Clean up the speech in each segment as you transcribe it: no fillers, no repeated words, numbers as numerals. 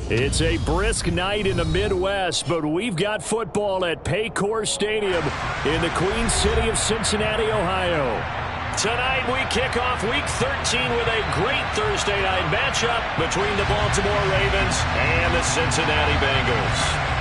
It's a brisk night in the Midwest, but we've got football at Paycor Stadium in the Queen City of Cincinnati, Ohio. Tonight we kick off Week 13 with a great Thursday night matchup between the Baltimore Ravens and the Cincinnati Bengals.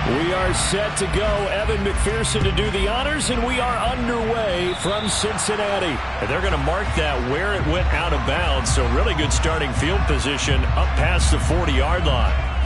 We are set to go. Evan McPherson to do the honors, and we are underway from Cincinnati. And they're going to mark that where it went out of bounds, so really good starting field position up past the 40-yard line.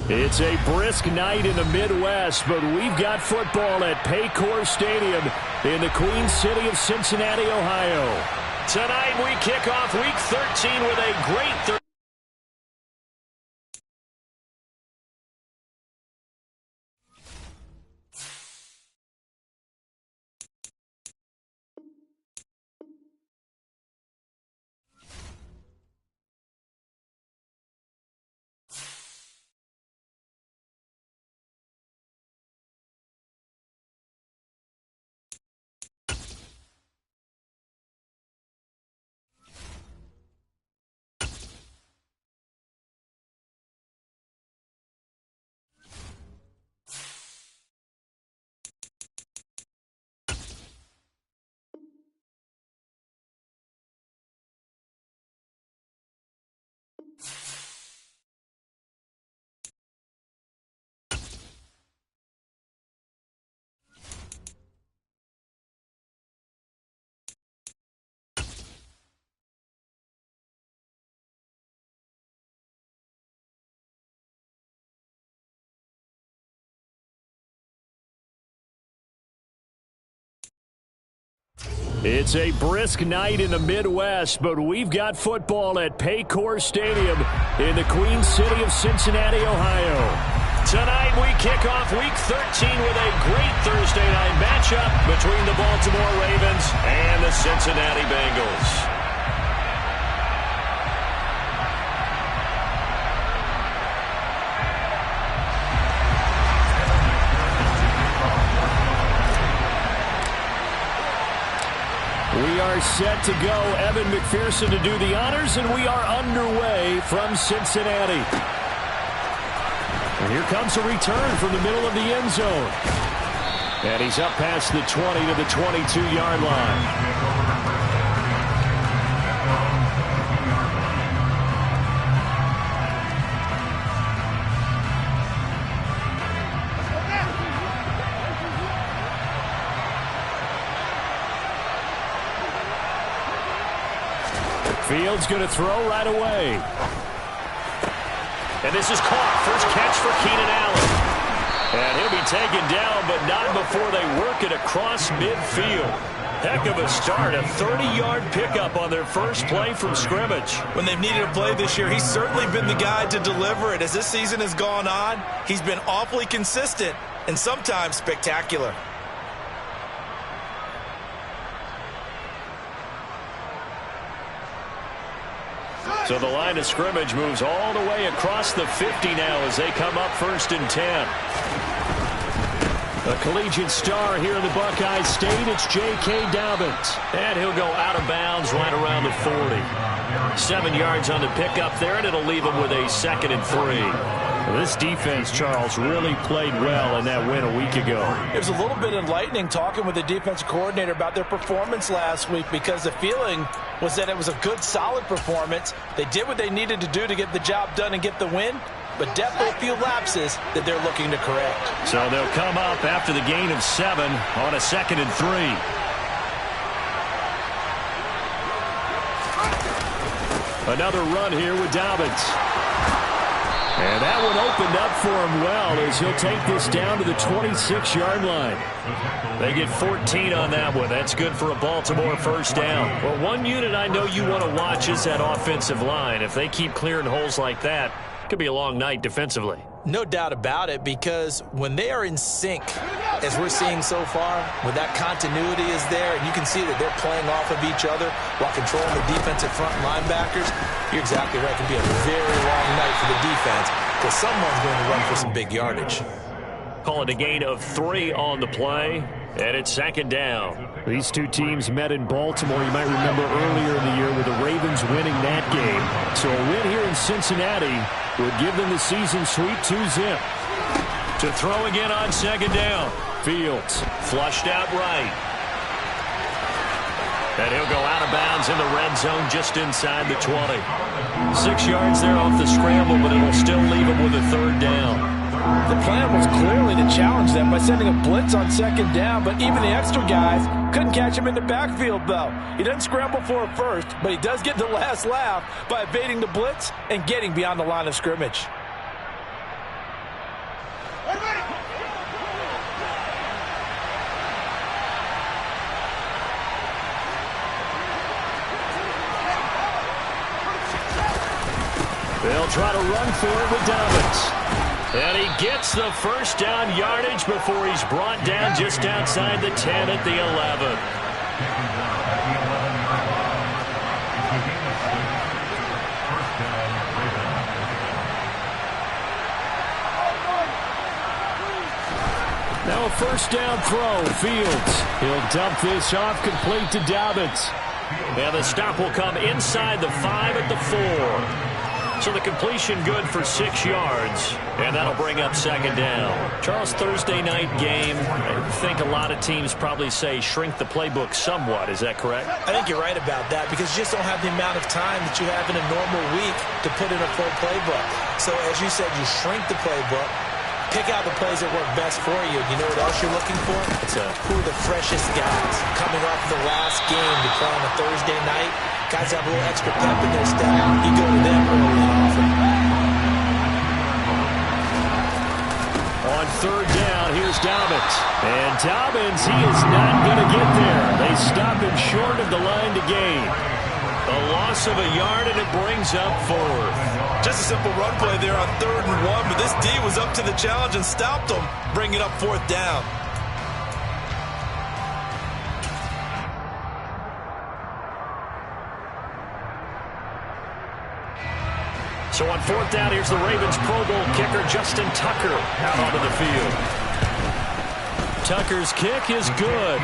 It's a brisk night in the Midwest, but we've got football at Paycor Stadium in the Queen City of Cincinnati, Ohio. Tonight we kick off Week 13 with a great It's a brisk night in the Midwest, but we've got football at Paycor Stadium in the Queen City of Cincinnati, Ohio. Tonight we kick off Week 13 with a great Thursday night matchup between the Baltimore Ravens and the Cincinnati Bengals. are set to go. Evan McPherson to do the honors, and we are underway from Cincinnati. And here comes a return from the middle of the end zone. And he's up past the 20 to the 22-yard line. Fields going to throw right away. And this is caught. First catch for Keenan Allen. And he'll be taken down, but not before they work it across midfield. Heck of a start. A 30-yard pickup on their first play from scrimmage. When they've needed a play this year, he's certainly been the guy to deliver it. As this season has gone on, he's been awfully consistent and sometimes spectacular. So the line of scrimmage moves all the way across the 50 now as they come up 1st and 10. A collegiate star here in the Buckeye State, it's J.K. Dobbins. And he'll go out of bounds right around the 40. 7 yards on the pickup there, and it'll leave him with a 2nd and 3. This defense, Charles, really played well in that win a week ago. It was a little bit enlightening talking with the defensive coordinator about their performance last week, because the feeling was that it was a good, solid performance. They did what they needed to do to get the job done and get the win, but definitely a few lapses that they're looking to correct. So they'll come up after the gain of 7 on a 2nd and 3. Another run here with Dobbins. And that one opened up for him well as he'll take this down to the 26-yard line. They get 14 on that one. That's good for a Baltimore first down. Well, one unit I know you want to watch is that offensive line. If they keep clearing holes like that, it could be a long night defensively. No doubt about it, because when they are in sync, as we're seeing so far, when that continuity is there, and you can see that they're playing off of each other while controlling the defensive front linebackers, you're exactly right. It can be a very long night for the defense because someone's going to run for some big yardage. Call it a gain of 3 on the play, and it's 2nd down. These two teams met in Baltimore, you might remember, earlier in the year with the Ravens winning that game. So a win here in Cincinnati would give them the season sweep 2-zip. To throw again on 2nd down. Fields flushed out right. And he'll go out of bounds in the red zone just inside the 20. 6 yards there off the scramble, but it'll still leave him with a 3rd down. The plan was clearly to challenge them by sending a blitz on 2nd down, but even the extra guys couldn't catch him in the backfield, though. He doesn't scramble for it first, but he does get the last laugh by evading the blitz and getting beyond the line of scrimmage. They'll try to run for it with Dobbins. And he gets the first down yardage before he's brought down just outside the 10 at the 11. Now a first down throw. Fields. He'll dump this off complete to Dobbins. And the stop will come inside the 5 at the 4. So the completion good for 6 yards, and that'll bring up 2nd down. Charles, Thursday night game, I think a lot of teams probably say shrink the playbook somewhat. Is that correct? I think you're right about that, because you just don't have the amount of time that you have in a normal week to put in a full playbook. So as you said, you shrink the playbook, pick out the plays that work best for you. You know what else you're looking for? Who are the freshest guys coming off the last game to play on a Thursday night? Guys have a little extra pep in their step. You go to them early and often. On 3rd down, here's Dobbins. And Dobbins, he is not going to get there. They stop him short of the line to gain. A loss of a yard, and it brings up 4th. Just a simple run play there on 3rd and 1, but this D was up to the challenge and stopped him, bringing up 4th down. So on 4th down, here's the Ravens Pro Bowl kicker Justin Tucker out onto the field. Tucker's kick is good.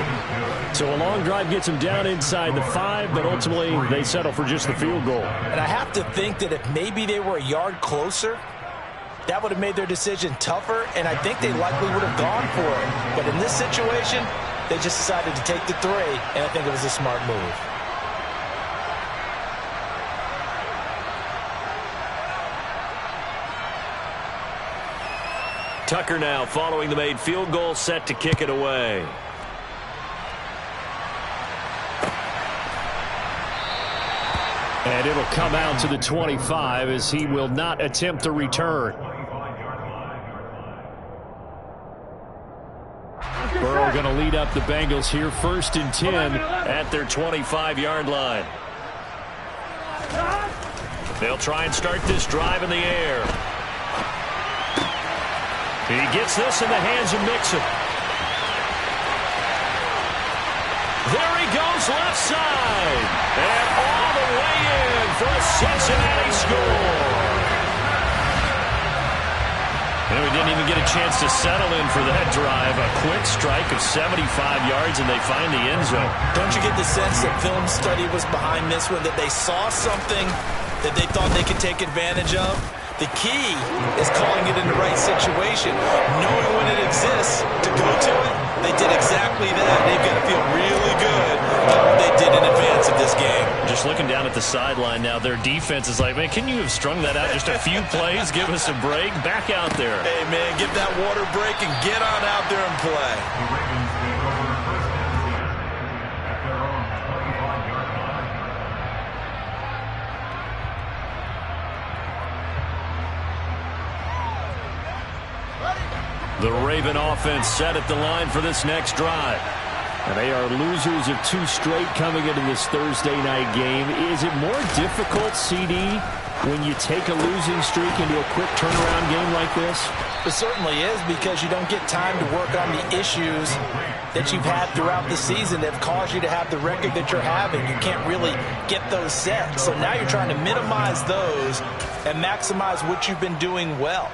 So a long drive gets them down inside the 5, but ultimately they settle for just the field goal. And I have to think that if maybe they were a yard closer, that would have made their decision tougher, and I think they likely would have gone for it. But in this situation, they just decided to take the 3, and I think it was a smart move. Tucker now following the made field goal, set to kick it away. And it'll come out to the 25 as he will not attempt to return. Burrow going to lead up the Bengals here, 1st and 10 at their 25-yard line. They'll try and start this drive in the air. He gets this in the hands of Mixon. There he goes left side. And all the way in for a Cincinnati score. And we didn't even get a chance to settle in for that drive. A quick strike of 75 yards, and they find the end zone. Don't you get the sense that film study was behind this one, that they saw something that they thought they could take advantage of? The key is calling it in the right situation, knowing when it exists to go to it. They did exactly that. They've got to feel really good about what they did in advance of this game. Just looking down at the sideline now, their defense is like, man, can you have strung that out just a few plays? Give us a break. Back out there. Hey, man, give that water break and get on out there and play. The Raven offense set at the line for this next drive. And they are losers of 2 straight coming into this Thursday night game. Is it more difficult, CD, when you take a losing streak into a quick turnaround game like this? It certainly is, because you don't get time to work on the issues that you've had throughout the season that have caused you to have the record that you're having. You can't really get those set. So now you're trying to minimize those and maximize what you've been doing well.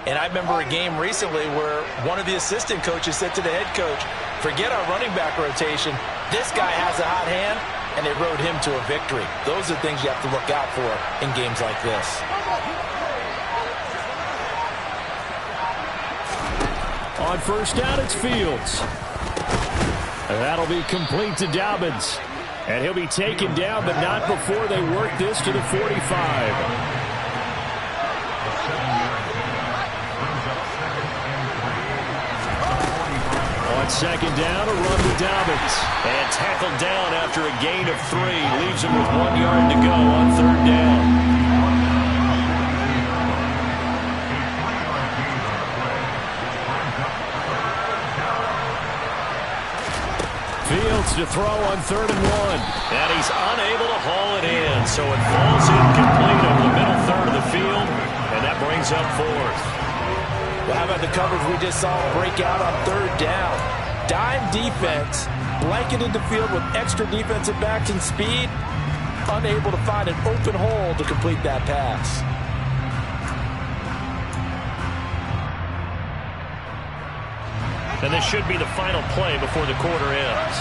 And I remember a game recently where one of the assistant coaches said to the head coach, forget our running back rotation. This guy has a hot hand, and they rode him to a victory. Those are things you have to look out for in games like this. On 1st down, it's Fields. That'll be complete to Dobbins. And he'll be taken down, but not before they work this to the 45. On 2nd down, a run with Dobbins. And tackled down after a gain of 3. Leaves him with 1 yard to go on 3rd down. Fields to throw on 3rd and 1. And he's unable to haul it in. So it falls incomplete over the middle third of the field. And that brings up 4th. Well, how about the coverage we just saw break out on 3rd down? Dime defense, blanketed the field with extra defensive backs and speed, unable to find an open hole to complete that pass. And this should be the final play before the quarter ends.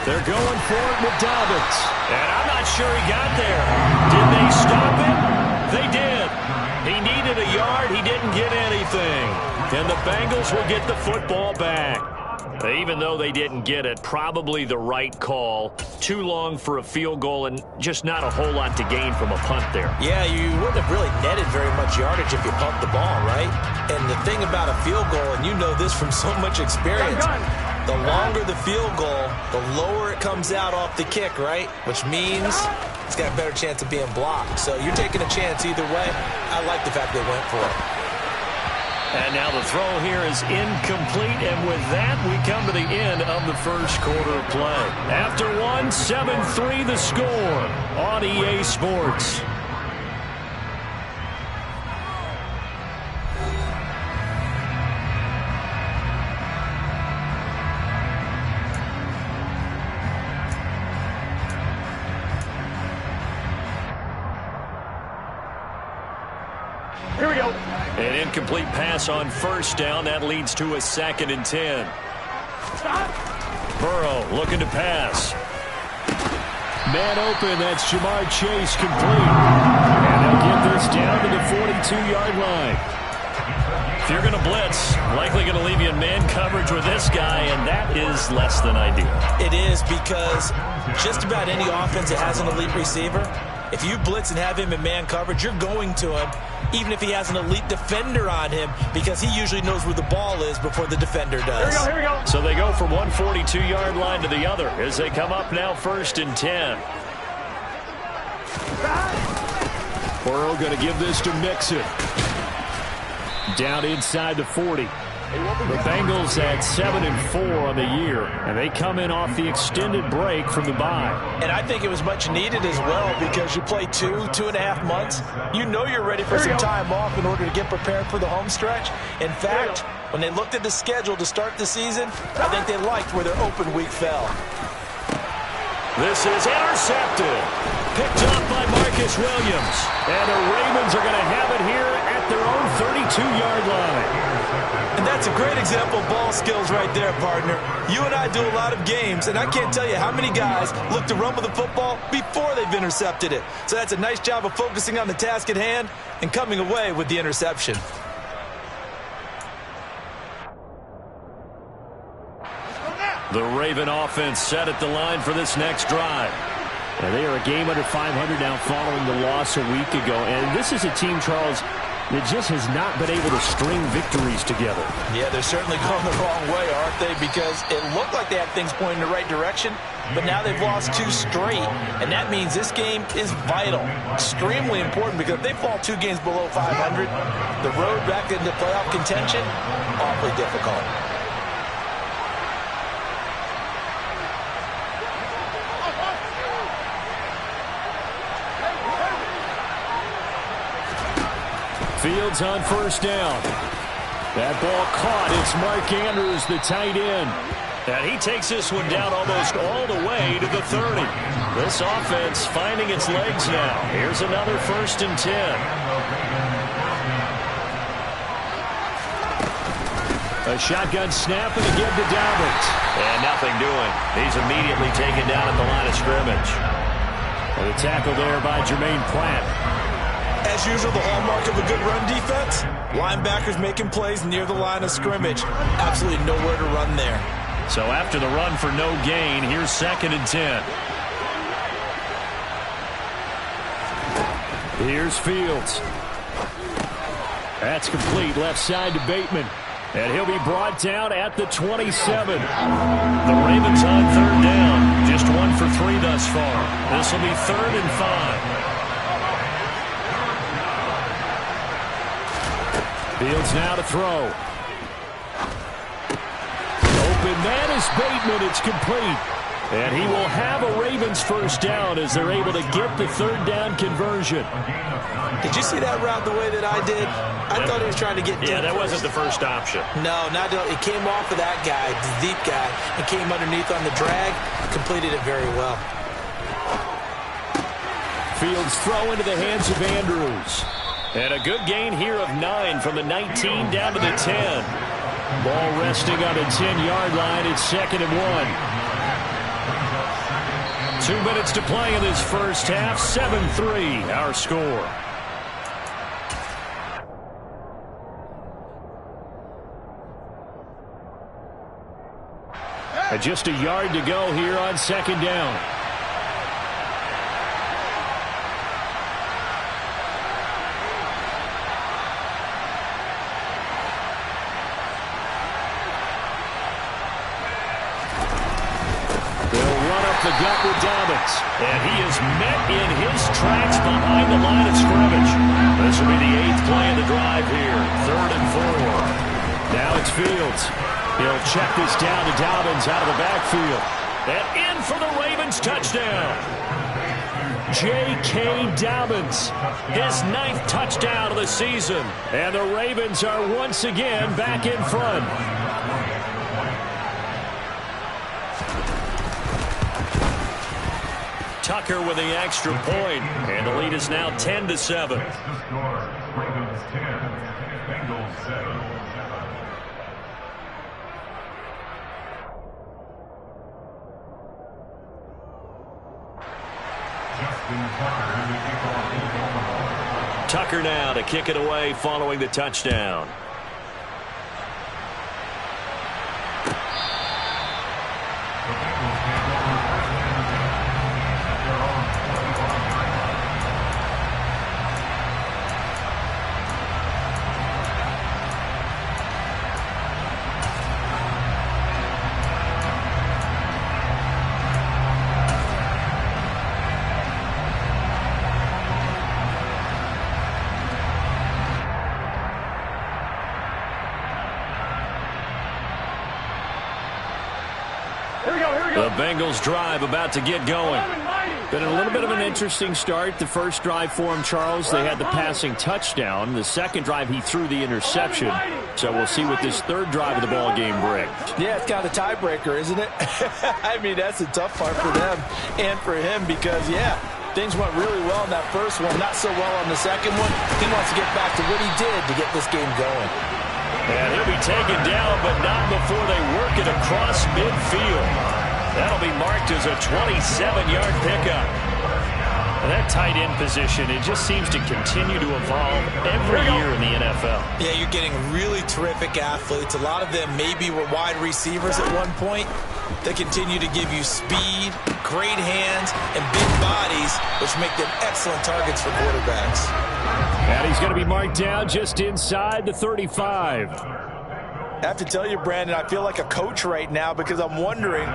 They're going for it with Dobbins. And I'm not sure he got there. Did they stop him? They did. He needed a yard. He didn't get anything. And the Bengals will get the football back. Even though they didn't get it, probably the right call. Too long for a field goal and just not a whole lot to gain from a punt there. Yeah, you wouldn't have really netted very much yardage if you pumped the ball, right? And the thing about a field goal, and you know this from so much experience, the longer the field goal, the lower it comes out off the kick, right? Which means it's got a better chance of being blocked. So you're taking a chance either way. I like the fact they went for it. And now the throw here is incomplete, and with that, we come to the end of the first quarter of play. After one, 7-3 the score on EA Sports. Here we go. An incomplete pass on first down. That leads to a 2nd and 10. Burrow looking to pass. Man open, that's Ja'Marr Chase, complete. And they'll get this down to the 42-yard line. If you're going to blitz, likely going to leave you in man coverage with this guy, and that is less than ideal. It is, because just about any offense that has an elite receiver, if you blitz and have him in man coverage, you're going to him, even if he has an elite defender on him, because he usually knows where the ball is before the defender does. Here we go. So they go from one 42-yard line to the other as they come up now 1st and 10. Burrow going to give this to Mixon. Down inside the 40. The Bengals at 7-4 on the year, and they come in off the extended break from the bye. And I think it was much needed as well, because you play 2.5 months. You know you're ready for some time off in order to get prepared for the home stretch. In fact, when they looked at the schedule to start the season, I think they liked where their open week fell. This is intercepted. Picked up by Marcus Williams. And the Ravens are going to have it here at their own 32-yard line. And that's a great example of ball skills right there, partner. You and I do a lot of games, and I can't tell you how many guys look to run with the football before they've intercepted it. So that's a nice job of focusing on the task at hand and coming away with the interception. The Raven offense set at the line for this next drive. And they are a game under 500 now following the loss a week ago. And this is a team, Charles, that just has not been able to string victories together. Yeah, they're certainly going the wrong way, aren't they? Because it looked like they had things pointing in the right direction, but now they've lost 2 straight. And that means this game is vital, extremely important, because if they fall 2 games below 500, the road back into playoff contention, awfully difficult. Fields on first down. That ball caught. It's Mark Andrews, the tight end. And he takes this one down almost all the way to the 30. This offense finding its legs now. Here's another 1st and 10. A shotgun snap and again to Dobbins. And nothing doing. He's immediately taken down at the line of scrimmage. And a tackle there by Jermaine Pratt. As usual, the hallmark of a good run defense, linebackers making plays near the line of scrimmage. Absolutely nowhere to run there. So after the run for no gain, here's 2nd and 10. Here's Fields. That's complete, left side to Bateman. And he'll be brought down at the 27. The Ravens on 3rd down. Just 1 for 3 thus far. This will be 3rd and 5. Fields now to throw. Open man is Bateman. It's complete. And he will have a Ravens 1st down as they're able to get the 3rd down conversion. Did you see that route the way that I did? I thought he was trying to get deep. Yeah, that wasn't the first option. No, not it came off of that guy, the deep guy, and came underneath on the drag. Completed it very well. Fields throw into the hands of Andrews. And a good gain here of 9 from the 19 down to the 10. Ball resting on the 10-yard line. It's 2nd and 1. 2 minutes to play in this first half. 7-3 our score. Just a yard to go here on 2nd down. The gut with Dobbins. And he is met in his tracks behind the line of scrimmage. This will be the 8th play of the drive here. 3rd and 4. Now it's Fields. He'll check this down to Dobbins out of the backfield. And in for the Ravens touchdown. J.K. Dobbins, his 9th touchdown of the season. And the Ravens are once again back in front. Tucker with the extra point, and the lead is now 10-7. Tucker now to kick it away following the touchdown. The Bengals drive about to get going. Been a little bit of an interesting start. The first drive for him, Charles, they had the passing touchdown. The second drive, he threw the interception. So we'll see what this third drive of the ball game brings. Yeah, it's kind of a tiebreaker, isn't it? I mean, that's a tough part for them and for him because, yeah, things went really well in that first one, not so well on the second one. He wants to get back to what he did to get this game going. And he'll be taken down, but not before they work it across midfield. That'll be marked as a 27-yard pickup. And that tight end position, it just seems to continue to evolve every year in the NFL. Yeah, you're getting really terrific athletes. A lot of them maybe were wide receivers at one point. They continue to give you speed, great hands, and big bodies, which make them excellent targets for quarterbacks. And he's going to be marked down just inside the 35. I have to tell you, Brandon, I feel like a coach right now because I'm wondering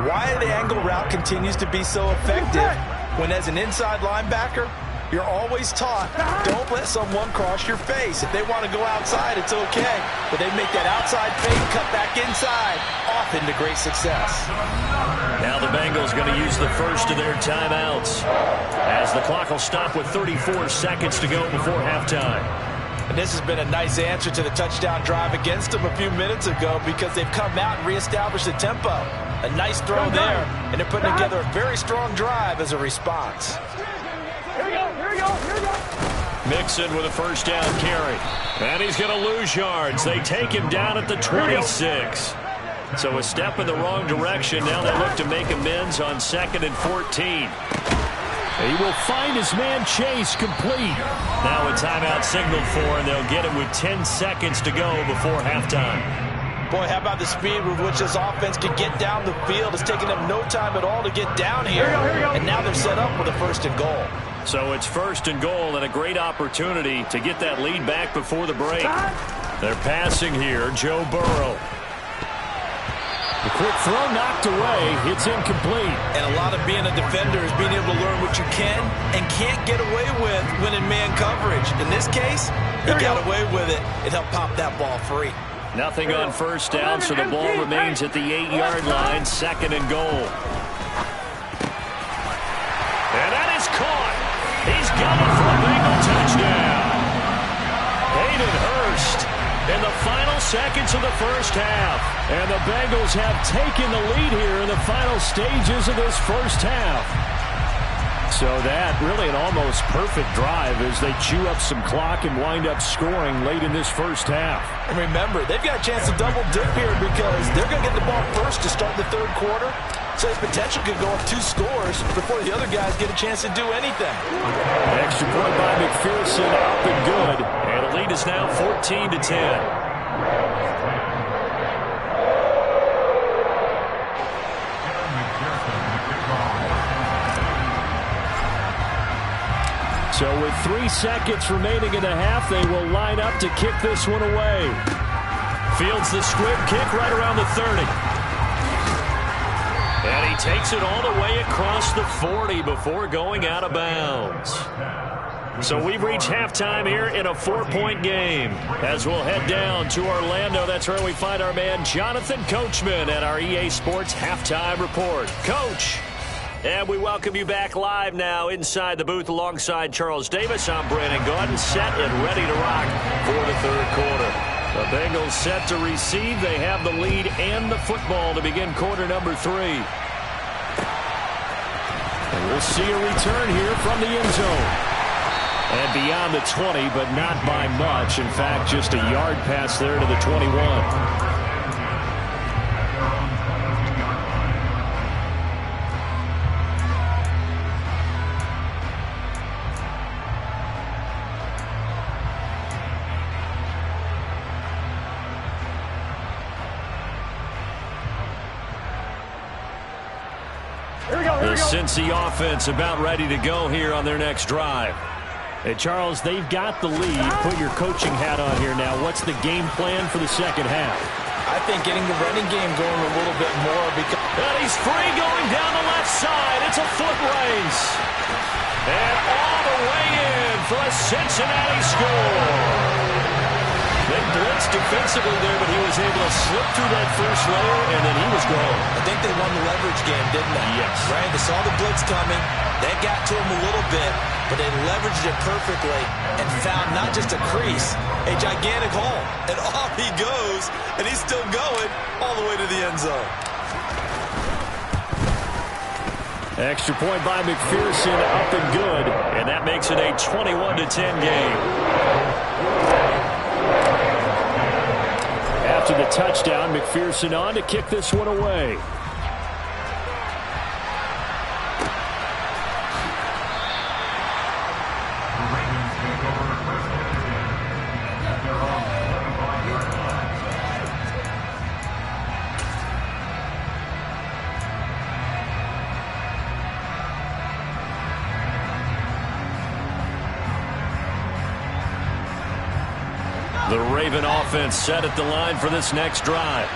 why the angle route continues to be so effective when as an inside linebacker, you're always taught, don't let someone cross your face. If they want to go outside, it's okay. But they make that outside fake, cut back inside, often to great success. Now the Bengals going to use the first of their timeouts as the clock will stop with 34 seconds to go before halftime. And this has been a nice answer to the touchdown drive against them a few minutes ago because they've come out and reestablished the tempo. A nice throw there, and they're putting together a very strong drive as a response. Here we go. Mixon with a first down carry. And he's going to lose yards. They take him down at the 26. So a step in the wrong direction. Now they look to make amends on 2nd and 14. He will find his man Chase complete. Now a timeout signaled for, and they'll get it with 10 seconds to go before halftime. Boy, how about the speed with which this offense can get down the field? It's taken them no time at all to get down here. And now they're set up with a 1st and goal. So it's 1st and goal and a great opportunity to get that lead back before the break. They're passing here. Joe Burrow. The quick throw knocked away. It's incomplete. And a lot of being a defender is being able to learn what you can and can't get away with when in man coverage. In this case, he got away with it. It helped pop that ball free. Nothing on first down, so the ball remains at the 8-yard line, 2nd and goal. And that is caught. He's got it for a Bengal touchdown. Hayden Hurst in the final seconds of the first half. And the Bengals have taken the lead here in the final stages of this first half. So that really an almost perfect drive as they chew up some clock and wind up scoring late in this first half. And remember, they've got a chance to double dip here because they're going to get the ball first to start the third quarter. So his potential could go up 2 scores before the other guys get a chance to do anything. Extra point by McPherson, up and good. And the lead is now 14-10. So with 3 seconds remaining in the half, they will line up to kick this one away. Fields the squib kick right around the 30. And he takes it all the way across the 40 before going out of bounds. So we've reached halftime here in a 4-point game. As we'll head down to Orlando, that's where we find our man Jonathan Coachman at our EA Sports Halftime Report. Coach! And we welcome you back live now inside the booth alongside Charles Davis. I'm Brandon Gaudin, set and ready to rock for the third quarter. The Bengals set to receive. They have the lead and the football to begin quarter number 3. And we'll see a return here from the end zone. And beyond the 20, but not by much. In fact, just a yard pass there to the 21. The Cincy offense about ready to go here on their next drive. Hey, Charles, they've got the lead. Put your coaching hat on here now. What's the game plan for the second half? I think getting the running game going a little bit more. And he's free going down the left side. It's a foot race. And all the way in for a Cincinnati score. They blitzed defensively there, but he was able to slip through that first layer, and then he was gone. I think they won the leverage game, didn't they? Yes. Right? They saw the blitz coming. They got to him a little bit, but they leveraged it perfectly and found not just a crease, a gigantic hole. And off he goes, and he's still going all the way to the end zone. Extra point by McPherson, up and good, and that makes it a 21-10 game. After the touchdown, McPherson on to kick this one away. The Raven offense set at the line for this next drive.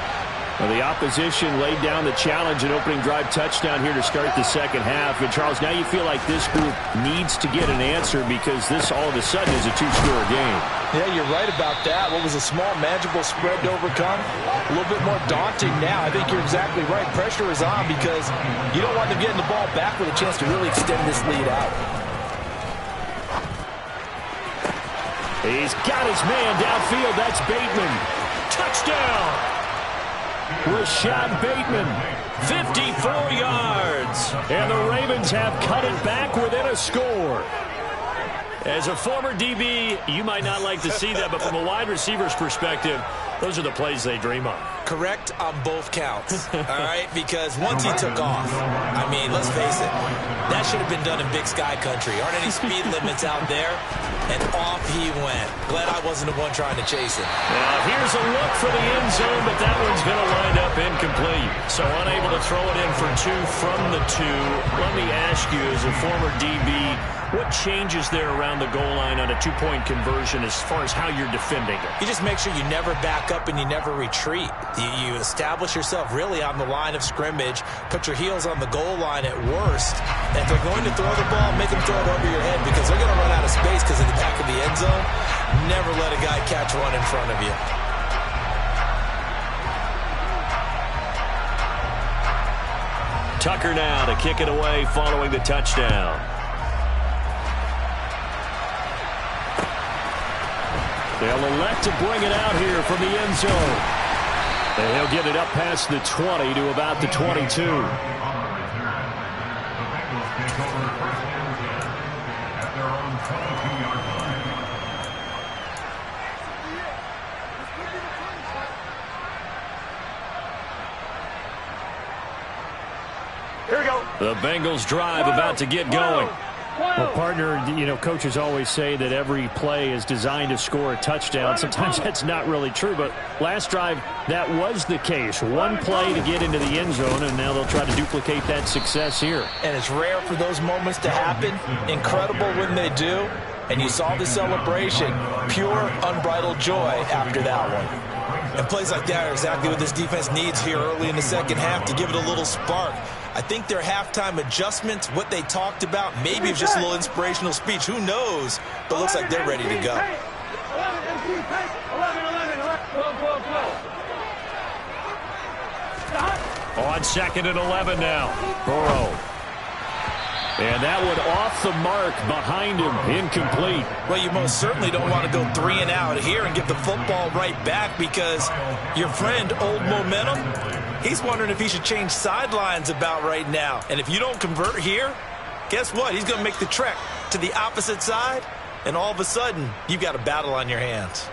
Well, the opposition laid down the challenge and opening drive touchdown here to start the second half. And, Charles, now you feel like this group needs to get an answer because this all of a sudden is a two-score game. Yeah, you're right about that. What was a small, manageable spread to overcome? A little bit more daunting now. I think you're exactly right. Pressure is on because you don't want them getting the ball back with a chance to really extend this lead out. He's got his man downfield. That's Bateman. Touchdown! Rashad Bateman, 54 yards. And the Ravens have cut it back within a score. As a former DB, you might not like to see that, but from a wide receiver's perspective, those are the plays they dream of. Correct on both counts, all right? Because once he took off, I mean, let's face it, that should have been done in Big Sky country. Aren't any speed limits out there? And off he went. Glad I wasn't the one trying to chase him. Now, here's a look for the end zone, but that one's going to wind up incomplete. So unable to throw it in for two from the two. Let me ask you, as a former DB, what changes there around the goal line on a two-point conversion as far as how you're defending it? You just make sure you never back up and you never retreat. You establish yourself really on the line of scrimmage, put your heels on the goal line at worst. And if they're going to throw the ball, make them throw it over your head because they're going to run out of space because of the back of the end zone. Never let a guy catch one in front of you. Tucker now to kick it away following the touchdown. They'll elect to bring it out here from the end zone. And he'll get it up past the 20 to about the 22. Here we go. The Bengals drive about to get going. Well, partner, you know, coaches always say that every play is designed to score a touchdown. Sometimes that's not really true, but last drive, that was the case. One play to get into the end zone, and now they'll try to duplicate that success here. And it's rare for those moments to happen. Incredible when they do. And you saw the celebration. Pure, unbridled joy after that one. And plays like that are exactly what this defense needs here early in the second half to give it a little spark. I think their halftime adjustments, what they talked about, maybe it's just a little inspirational speech. Who knows? But it looks like they're ready to go. 11, On second and 11 now. Burrow. And that one off the mark behind him. Incomplete. Well, you most certainly don't want to go 3 and out here and get the football right back because your friend, Old Momentum, he's wondering if he should change sidelines about right now. And if you don't convert here, guess what? He's going to make the trek to the opposite side, and all of a sudden, you've got a battle on your hands.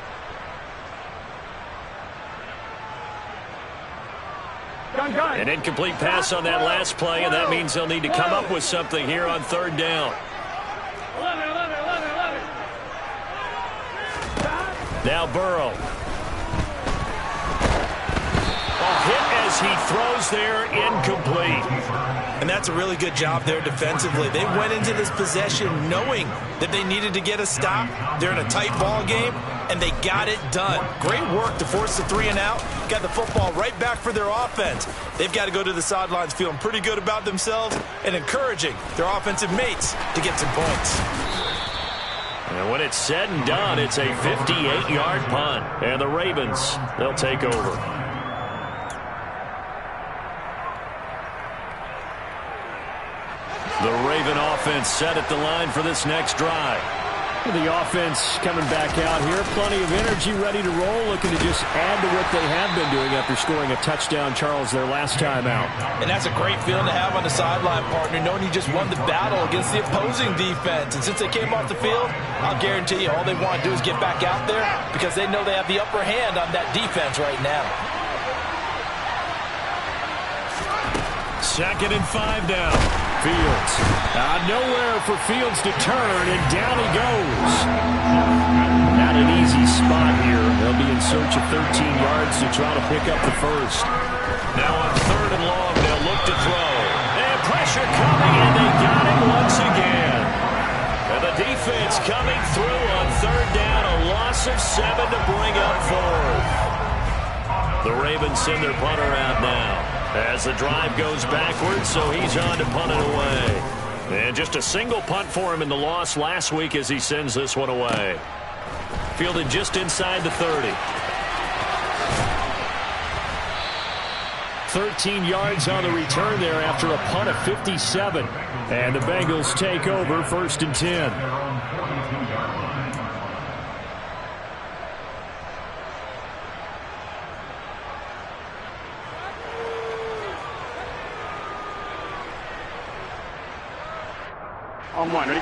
An incomplete pass on that last play, and that means they'll need to come up with something here on third down. Now Burrow. Hit as he throws there, incomplete. And that's a really good job there defensively. They went into this possession knowing that they needed to get a stop. They're in a tight ball game, and they got it done. Great work to force the 3-and-out. Got the football right back for their offense. They've got to go to the sidelines feeling pretty good about themselves and encouraging their offensive mates to get some points. And when it's said and done, it's a 58-yard punt. And the Ravens, they'll take over. The Raven offense set at the line for this next drive. The offense coming back out here. Plenty of energy, ready to roll, looking to just add to what they have been doing after scoring a touchdown, Charles, their last time out. And that's a great feeling to have on the sideline, partner, knowing you just won the battle against the opposing defense. And since they came off the field, I'll guarantee you all they want to do is get back out there because they know they have the upper hand on that defense right now. 2nd and 5 down. Fields. Nowhere for Fields to turn, and down he goes. Not an easy spot here. They'll be in search of 13 yards to try to pick up the first. Now on 3rd and long, they'll look to throw. And pressure coming, and they got it once again. And the defense coming through on 3rd down, a loss of 7 to bring up 4th. The Ravens send their punter out now as the drive goes backwards, so he's on to punt it away. And just a single punt for him in the loss last week as he sends this one away. Fielded just inside the 30. 13 yards on the return there after a punt of 57. And the Bengals take over 1st and 10.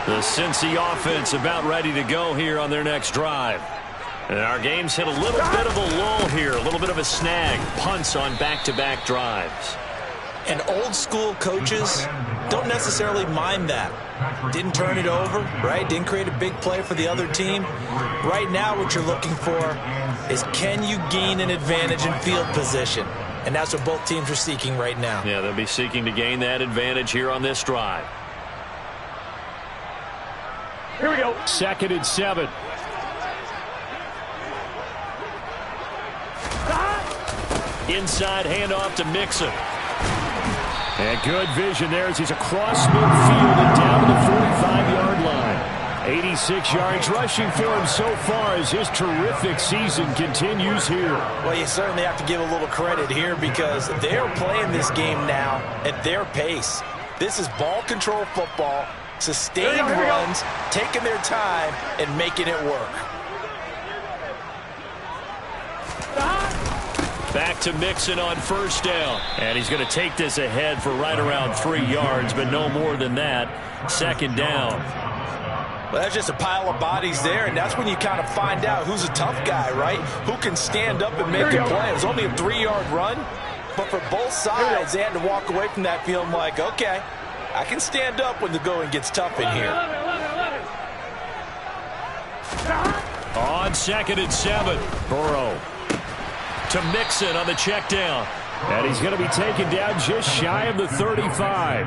The Cincy offense about ready to go here on their next drive. And our game's hit a little bit of a lull here, a little bit of a snag. Punts on back-to-back drives. And old school coaches don't necessarily mind that. Didn't turn it over, right? Didn't create a big play for the other team. Right now what you're looking for is can you gain an advantage in field position? And that's what both teams are seeking right now. Yeah, they'll be seeking to gain that advantage here on this drive. Here we go. 2nd and 7. Inside handoff to Mixon. And good vision there as he's across midfield and down to the 45-yard line. 86 yards rushing for him so far as his terrific season continues here. Well, you certainly have to give a little credit here because they're playing this game now at their pace. This is ball control football. Sustained runs, taking their time, and making it work. Back to Mixon on 1st down. And he's going to take this ahead for right around 3 yards, but no more than that. 2nd down. Well, that's just a pile of bodies there, and that's when you kind of find out who's a tough guy, right? Who can stand up and make a play. It was only a 3-yard run, but for both sides, they had to walk away from that feeling like, okay, I can stand up when the going gets tough in here. On 2nd and 7, Burrow to Mixon on the check down. And he's going to be taken down just shy of the 35.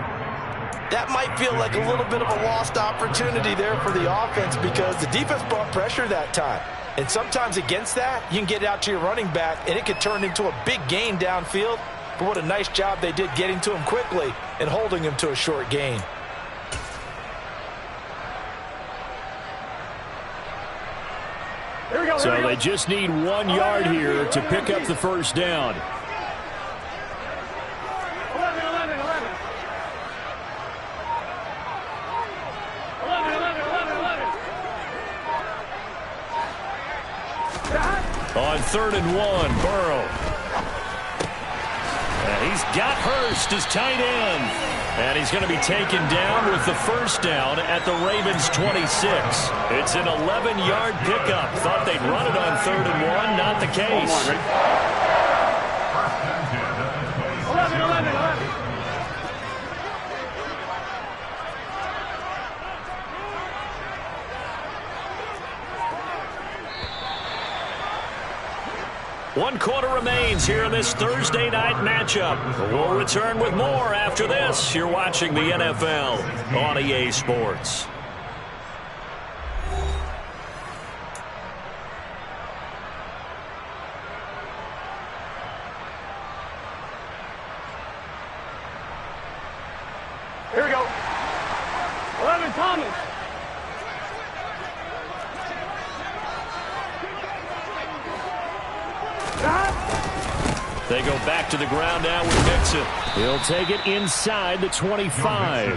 That might feel like a little bit of a lost opportunity there for the offense because the defense brought pressure that time. And sometimes against that, you can get out to your running back, and it could turn into a big gain downfield. But what a nice job they did getting to him quickly and holding him to a short gain. So they just need 1 yard here to pick up the 1st down. On 3rd and 1, Burrow. And he's got Hurst as tight end. And he's going to be taken down with the first down at the Ravens' 26. It's an 11-yard pickup. Thought they'd run it on 3rd and 1. Not the case. 11. One quarter remains here in this Thursday night matchup. We'll return with more after this. You're watching the NFL on EA Sports. Here we go. 11, Thomas. They go back to the ground now with Mixon. He'll take it inside the 25.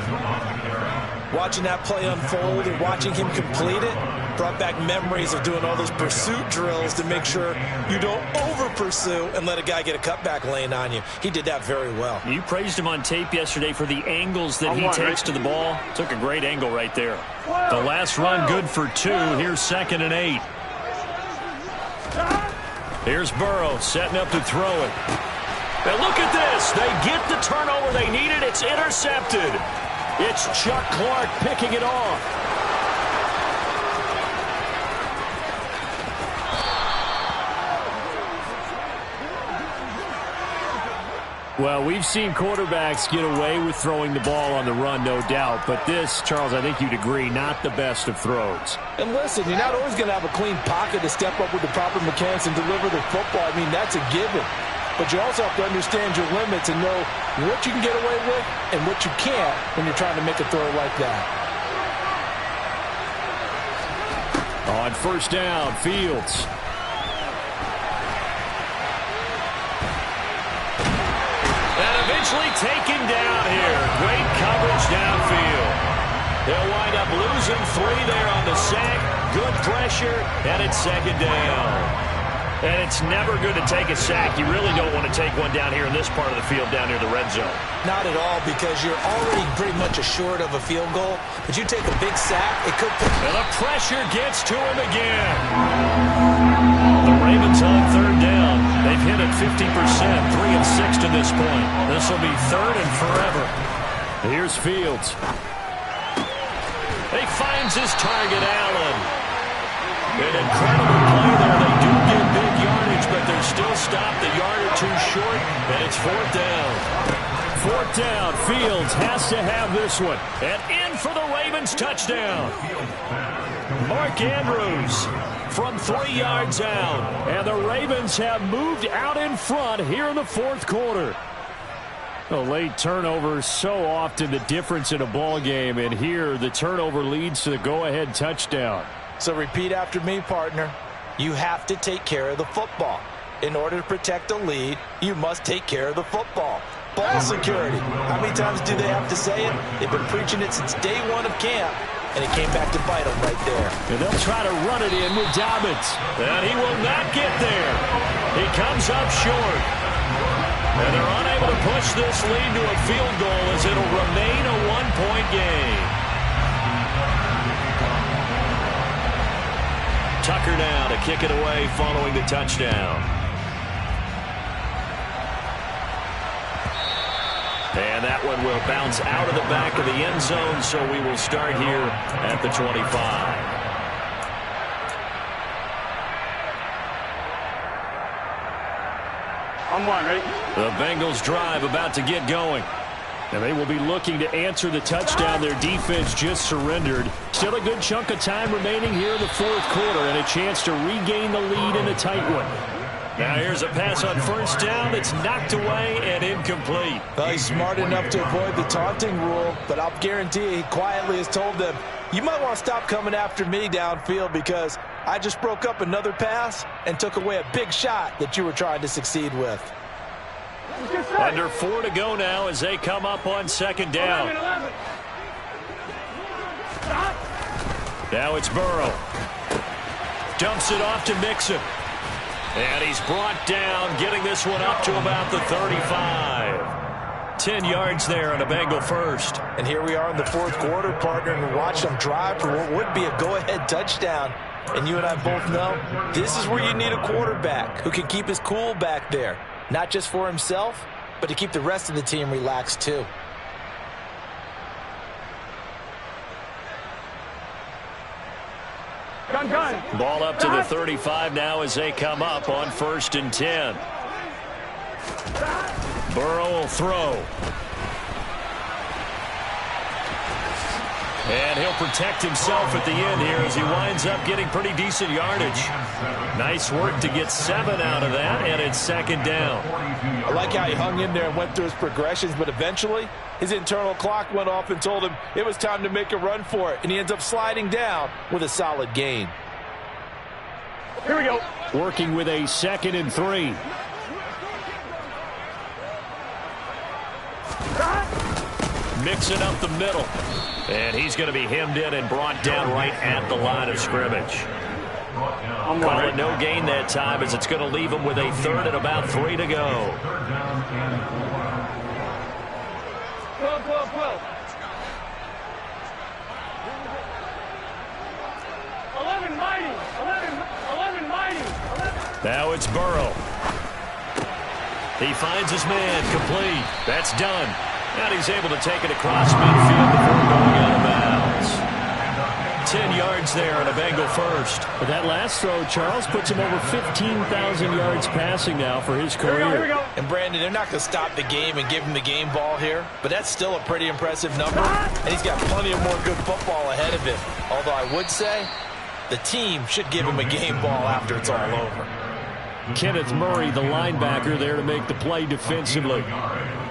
Watching that play unfold and watching him complete it brought back memories of doing all those pursuit drills to make sure you don't over-pursue and let a guy get a cutback lane on you. He did that very well. You praised him on tape yesterday for the angles that he takes to the ball. Took a great angle right there. The last run good for 2. Here's 2nd and 8. Here's Burrow setting up to throw it. And look at this. They get the turnover they needed. It's intercepted. It's Chuck Clark picking it off. Well, we've seen quarterbacks get away with throwing the ball on the run, no doubt. But this, Charles, I think you'd agree, not the best of throws. And listen, you're not always going to have a clean pocket to step up with the proper mechanics and deliver the football. I mean, that's a given. But you also have to understand your limits and know what you can get away with and what you can't when you're trying to make a throw like that. On first down, Fields. Eventually taken down here. Great coverage downfield. They'll wind up losing 3 there on the sack. Good pressure, and it's 2nd down. And it's never good to take a sack. You really don't want to take one down here in this part of the field, down near the red zone. Not at all, because you're already pretty much assured of a field goal. But you take a big sack, it could put... And the pressure gets to him again. The Ravens on 3rd down. They've hit it 50%, 3 of 6 to this point. This will be 3rd and forever. Here's Fields. He finds his target, Allen. An incredible play there. They do get big yardage, but they're still stopped a yard or 2 short, and it's 4th down. 4th down. Fields has to have this one. And in for the Ravens touchdown. Mark Andrews from 3 yards out. And the Ravens have moved out in front here in the 4th quarter. A late turnover, so often the difference in a ball game. And here the turnover leads to the go-ahead touchdown. So repeat after me, partner. You have to take care of the football. In order to protect a lead, you must take care of the football. Ball security. How many times do they have to say it? They've been preaching it since day 1 of camp. And it came back to bite them right there. And they'll try to run it in with Dobbins. And he will not get there. He comes up short. And they're unable to push this lead to a field goal as it'll remain a 1-point game. Tucker now to kick it away following the touchdown. And that one will bounce out of the back of the end zone, so we will start here at the 25. I'm one, ready? The Bengals drive about to get going. And they will be looking to answer the touchdown their defense just surrendered. Still a good chunk of time remaining here in the 4th quarter and a chance to regain the lead in a tight one. Now here's a pass on first down. It's knocked away and incomplete. Well, he's smart enough to avoid the taunting rule, but I'll guarantee he quietly has told them, you might want to stop coming after me downfield because I just broke up another pass and took away a big shot that you were trying to succeed with. Under 4 to go now as they come up on 2nd down. 11. Now it's Burrow. Dumps it off to Mixon. And he's brought down, getting this one up to about the 35. 10 yards there on a Bengal first. And here we are in the fourth quarter, partner, and watch them drive for what would be a go-ahead touchdown. And you and I both know this is where you need a quarterback who can keep his cool back there. Not just for himself, but to keep the rest of the team relaxed too. Gun. Ball up to the 35 now as they come up on 1st and 10. Burrow will throw. And he'll protect himself at the end here as he winds up getting pretty decent yardage. Nice work to get 7 out of that, and it's 2nd down. I like how he hung in there and went through his progressions, but eventually his internal clock went off and told him it was time to make a run for it, and he ends up sliding down with a solid gain. Here we go. Working with a 2nd and 3. Mixing up the middle. And he's going to be hemmed in and brought down right at the line of scrimmage. Call it no gain that time as it's going to leave him with a 3rd and about 3 to go. 12. 11 mighty. 11 mighty. Now it's Burrow. He finds his man complete. That's done. And he's able to take it across midfield before going out of bounds. 10 yards there on a Bengal first. But that last throw, Charles, puts him over 15,000 yards passing now for his career. Here we go. And Brandon, they're not going to stop the game and give him the game ball here, but that's still a pretty impressive number. And he's got plenty of more good football ahead of him. Although I would say the team should give him a game ball after it's all over. Kenneth Murray, the linebacker, there to make the play defensively.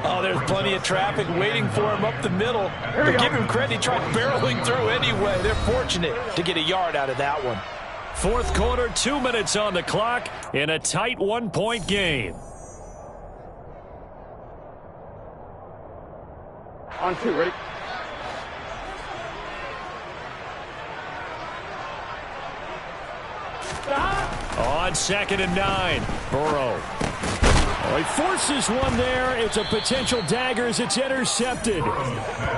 Oh, there's plenty of traffic waiting for him up the middle. But give him credit, he tried barreling through anyway. They're fortunate to get a yard out of that one. Fourth quarter, 2 minutes on the clock in a tight 1-point game. On 2, ready? On 2nd and 9, Burrow. Oh, he forces one there. It's a potential dagger as it's intercepted.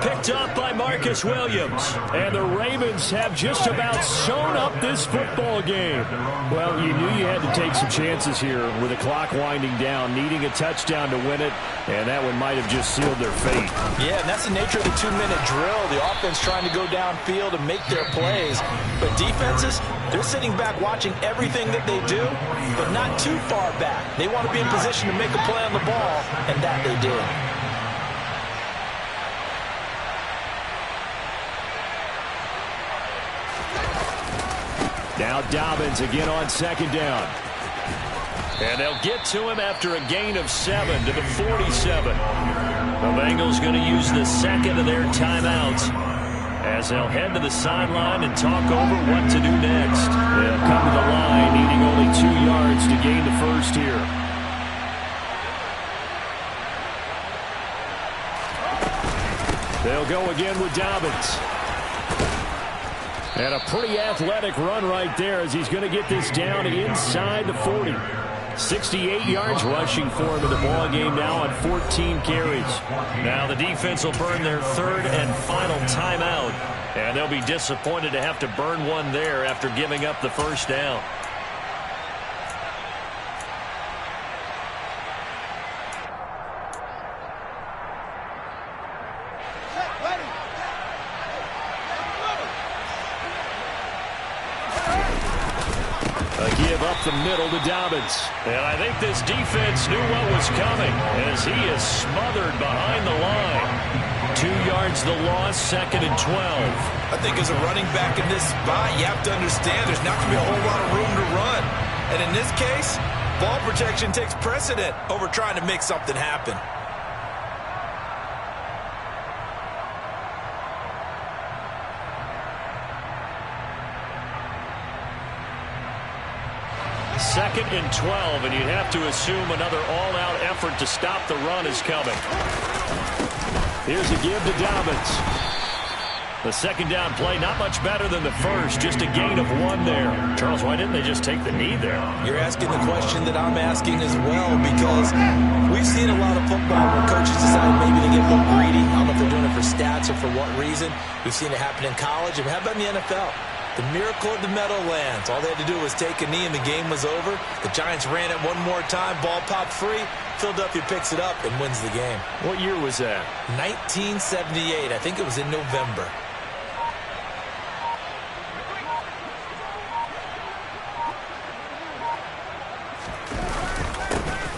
Picked up by Marcus Williams. And the Ravens have just about sewn up this football game. Well, you knew you had to take some chances here with the clock winding down, needing a touchdown to win it, and that one might have just sealed their fate. Yeah, and that's the nature of the 2-minute drill. The offense trying to go downfield and make their plays. But defenses, they're sitting back watching everything that they do, but not too far back. They want to be in position to make a play on the ball, and that they did. Now Dobbins again on 2nd down. And they'll get to him after a gain of 7 to the 47. The Bengals going to use the 2nd of their timeouts as they'll head to the sideline and talk over what to do next. They'll come to the line needing only 2 yards to gain the first here. They'll go again with Dobbins. And a pretty athletic run right there as he's going to get this down inside the 40. 68 yards rushing for him in the ball game now on 14 carries. Now the defense will burn their 3rd and final timeout. And they'll be disappointed to have to burn one there after giving up the first down. Up the middle to Dobbins. And I think this defense knew what was coming as he is smothered behind the line. 2 yards the loss, 2nd and 12. I think as a running back in this spot, you have to understand there's not going to be a whole lot of room to run. And in this case, ball protection takes precedent over trying to make something happen. Second and 12, and you'd have to assume another all-out effort to stop the run is coming. Here's a give to Dobbins. The second down play, not much better than the first, just a gain of 1 there. Charles, why didn't they just take the knee there? You're asking the question that I'm asking as well, because we've seen a lot of football where coaches decide maybe to get more greedy. I don't know if they're doing it for stats or for what reason. We've seen it happen in college. And how about in the NFL? The miracle of the Meadowlands. All they had to do was take a knee and the game was over. The Giants ran it one more time. Ball popped free. Philadelphia picks it up and wins the game. What year was that? 1978. I think it was in November.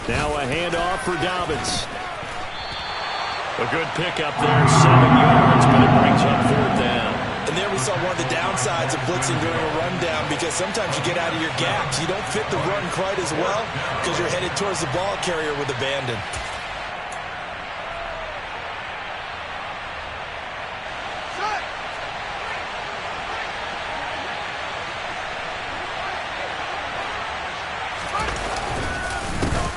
Now a handoff for Dobbins. A good pickup there, 7 yards, but it brings up 4th down. And there we saw one of the downsides of blitzing during a rundown, because sometimes you get out of your gaps. You don't fit the run quite as well because you're headed towards the ball carrier with abandon.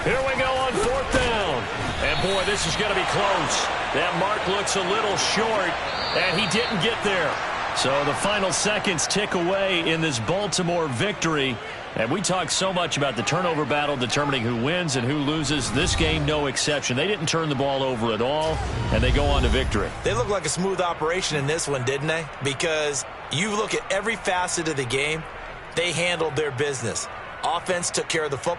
Here we go on 4th down. And, boy, this is going to be close. That mark looks a little short, and he didn't get there. So the final seconds tick away in this Baltimore victory. And we talk so much about the turnover battle determining who wins and who loses. This game, no exception. They didn't turn the ball over at all, and they go on to victory. They look like a smooth operation in this one, didn't they? Because you look at every facet of the game, they handled their business. Offense took care of the football.